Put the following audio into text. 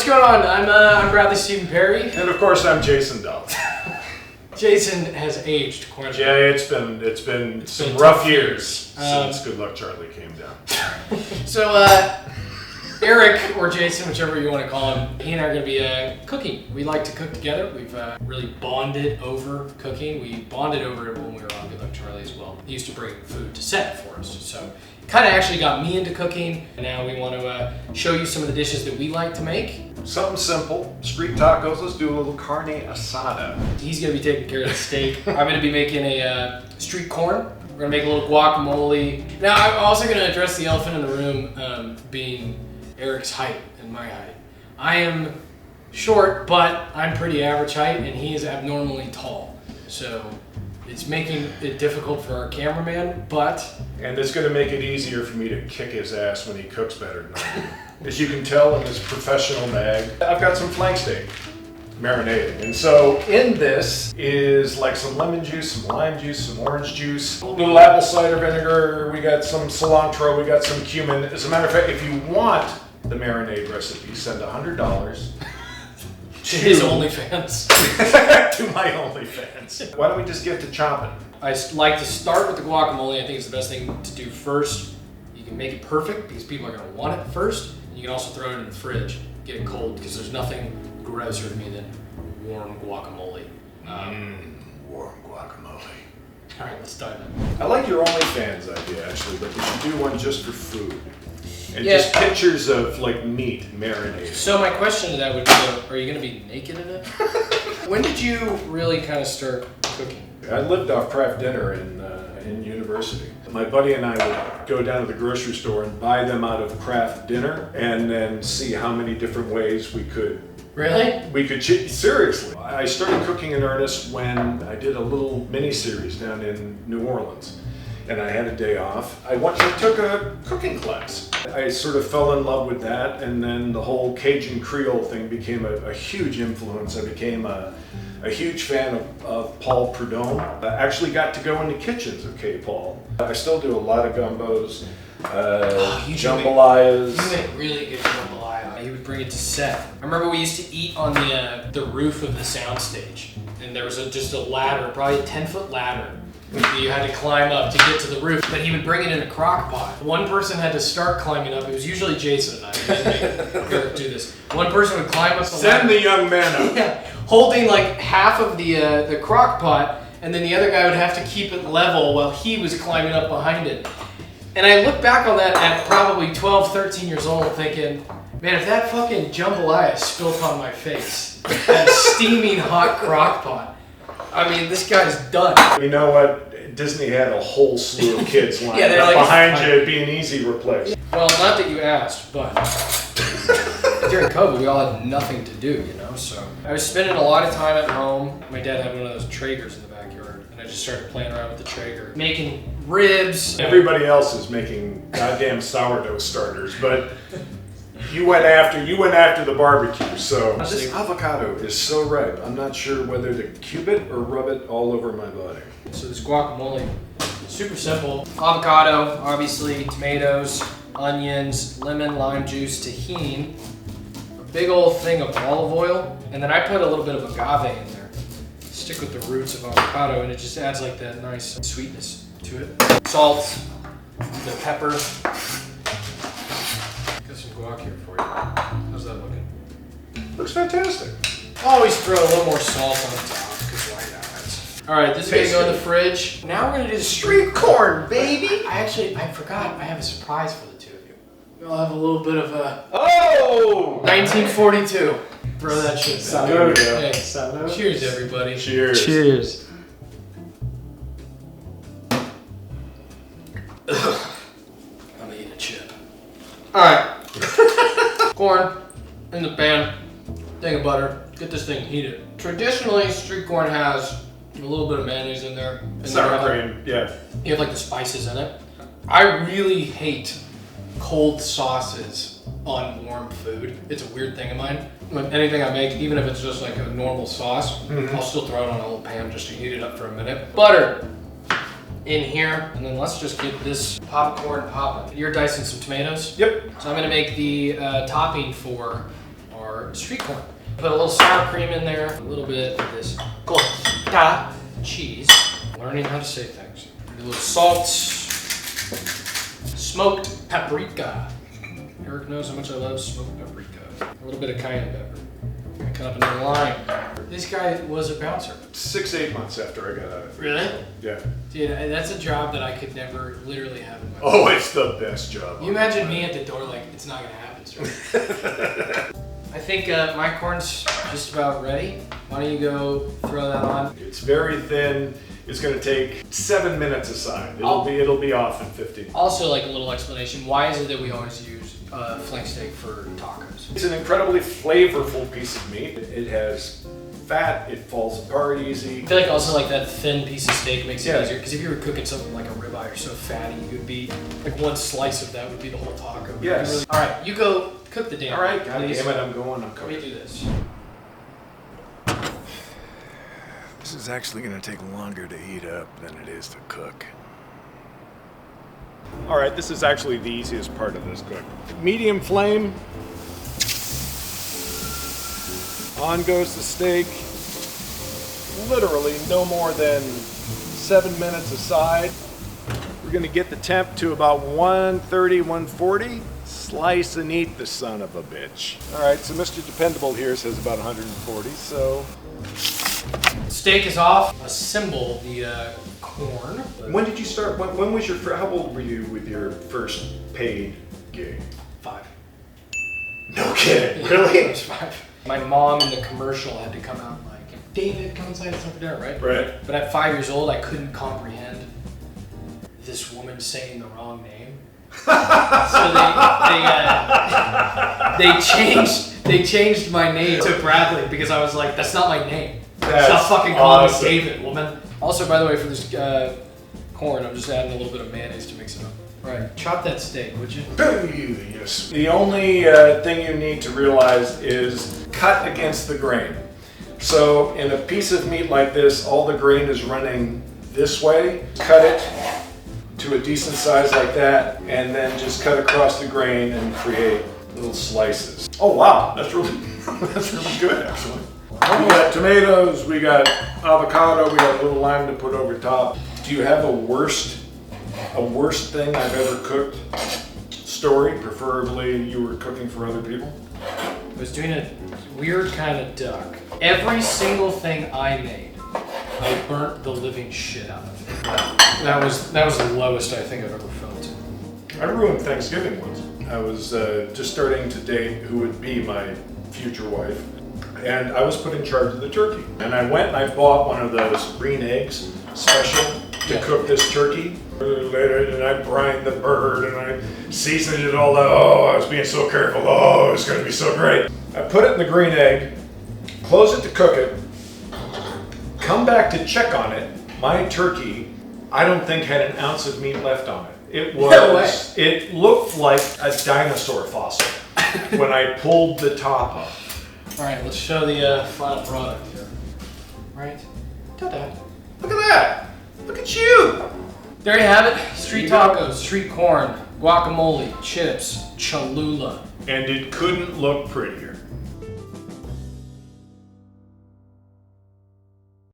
what's going on? I'm Bradley Stephen Perry. And of course, I'm Jason Dull. Jason has aged quite a bit. Yeah, it's been some rough years since Good Luck Charlie came down. So, Eric, or Jason, whichever you want to call him, he and I are going to be cooking. We like to cook together. We've really bonded over cooking. We bonded over it when we were on Good Luck Charlie as well. He used to bring food to set for us. So, kind of actually got me into cooking. And now we want to show you some of the dishes that we like to make. Something simple, street tacos. Let's do a little carne asada. He's going to be taking care of the steak. I'm going to be making a street corn. We're going to make a little guacamole. Now, I'm also going to address the elephant in the room being Eric's height and my height. I am short, but I'm pretty average height, and he is abnormally tall. So it's making it difficult for our cameraman, but... And it's going to make it easier for me to kick his ass when he cooks better than I do. As you can tell in this professional mag, I've got some flank steak marinating. And so in this is like some lemon juice, some lime juice, some orange juice, a little apple cider vinegar, we got some cilantro, we got some cumin. As a matter of fact, if you want the marinade recipe, send $100 to his OnlyFans. To my OnlyFans. Why don't we just get to chopping? I like to start with the guacamole. I think it's the best thing to do first. You can make it perfect because people are going to want it first. You can also throw it in the fridge, get it cold, because there's nothing grosser to me than warm guacamole. Warm guacamole. All right, let's dive in. I like your OnlyFans idea, actually, but you should do one just for food. And Yeah. just pictures of, like, meat marinated. So my question to that would be, are you going to be naked in it? When did you really kind of start cooking? I lived off craft dinner in university. My buddy and I would go down to the grocery store and buy them out of craft dinner and then see how many different ways we could... Really? Seriously. I started cooking in earnest when I did a little mini-series down in New Orleans. And I had a day off. I took a cooking class. I sort of fell in love with that, and then the whole Cajun Creole thing became a huge influence. I became a huge fan of Paul Prudhomme. I actually got to go in the kitchens of K. Paul. I still do a lot of gumbos, jambalayas. You make really good jambalaya. He would bring it to set. I remember we used to eat on the roof of the soundstage, and there was just a ladder, probably a 10-foot ladder, that you had to climb up to get to the roof. But he would bring it in a crock pot. One person had to start climbing up. It was usually Jason and I. We didn't make Eric do this. One person would climb up the ladder. Send the young man up. Yeah, holding like half of the crock pot, and then the other guy would have to keep it level while he was climbing up behind it. And I look back on that at probably 12, 13 years old thinking, man, if that fucking jambalaya spilt on my face, that steaming hot crock pot, I mean, this guy's done. You know what? Disney had a whole slew of kids lined Yeah, they're up like, behind you. It'd be an easy replace. Well, not that you asked, but during COVID, we all had nothing to do, you know? So I was spending a lot of time at home. My dad had one of those Traegers in the backyard, and I just started playing around with the Traeger, making ribs. Everybody else is making goddamn sourdough starters, but you went after the barbecue. So this avocado is so ripe. I'm not sure whether to cube it or rub it all over my body. So this guacamole, super simple. Avocado, obviously, tomatoes, onions, lemon, lime juice, tahini, a big old thing of olive oil, and then I put a little bit of agave in there. Stick with the roots of avocado, and it just adds like that nice sweetness to it. Salt, the pepper. Got some guac here for you. How's that looking? Looks fantastic. Always throw a little more salt on top, because why not? All right, this is gonna go in the fridge. Now we're gonna do the street corn, baby. I forgot, I have a surprise for the two of you. We'll have a little bit of a 1942. Throw that shit back. Good. Hey, cheers, everybody. Cheers. Cheers. I'm gonna eat a chip. All right. Corn in the pan. Thing of butter. Get this thing heated. Traditionally, street corn has a little bit of mayonnaise in there. And Sour cream, yeah. You have like the spices in it. I really hate cold sauces on warm food. It's a weird thing of mine. When anything I make, even if it's just like a normal sauce, I'll still throw it on a little pan just to heat it up for a minute. Butter in here, and then let's just get this popcorn popping. You're dicing some tomatoes? Yep. So I'm gonna make the topping for our our street corn. Put a little sour cream in there, a little bit of this cottage cheese. Learning how to say things. A little salt, smoked paprika. Eric knows how much I love smoked paprika. A little bit of cayenne pepper. Cut up another lime. This guy was a bouncer. 6-8 months after I got out of it. Really? Yeah. Dude, that's a job that I could never literally have in my life. Oh, it's the best job. You imagine me at the door like, it's not gonna happen, sir. I think my corn's just about ready. Why don't you go throw that on? It's very thin. It's going to take 7 minutes aside. It'll be off in 15. Also, like a little explanation, why is it that we always use flank steak for tacos? It's an incredibly flavorful piece of meat. It has fat. It falls apart easy. I feel like also like that thin piece of steak makes it Yeah. easier, because if you were cooking something like a ribeye or so fatty, it would be like one slice of that would be the whole taco. Yes. Really, all right, you go cook the damn. All right, thing, God please. damn it, I'm going. I'm Let me cooking. do this. This is actually going to take longer to heat up than it is to cook. All right, this is actually the easiest part of this cook. Medium flame. On goes the steak. Literally no more than 7 minutes aside. We're gonna get the temp to about 130, 140. Slice and eat the son of a bitch. All right, so Mr. Dependable here says about 140, so. Steak is off. Assemble the corn. When did you start, when was your, how old were you with your first paid gig? 5. No kidding, I really? was 5. My mom in the commercial had to come out like, David, come inside, it's time for dinner, right? Right. But at 5 years old, I couldn't comprehend this woman saying the wrong name. So they changed my name to Bradley because I was like, that's not my name. That's Stop fucking calling awesome. me David, woman. Also, by the way, for this corn, I'm just adding a little bit of mayonnaise to mix it up. All right, chop that steak, would you? Yes. The only thing you need to realize is cut against the grain. So in a piece of meat like this, all the grain is running this way. Cut it to a decent size like that, and then just cut across the grain and create little slices. Oh wow, that's really good actually. We got tomatoes, we got avocado, we got a little lime to put over top. Do you have a worst thing I've ever cooked story? Preferably you were cooking for other people? I was doing a weird kind of duck. Every single thing I made, I burnt the living shit out of it. That was the lowest I think I've ever felt. I ruined Thanksgiving once. I was just starting to date who would be my future wife, and I was put in charge of the turkey. And I went and I bought one of those green eggs special to cook this turkey. And I brined the bird and I seasoned it all up. Oh, I was being so careful. Oh, it's gonna be so great. I put it in the green egg, close it to cook it, come back to check on it. My turkey, I don't think had an ounce of meat left on it. It was, it looked like a dinosaur fossil when I pulled the top off. All right, let's show the final product here. Right? Ta-da. Look at that. Look at you. There you have it. Street tacos, street corn, guacamole, chips, Cholula. And it couldn't look prettier.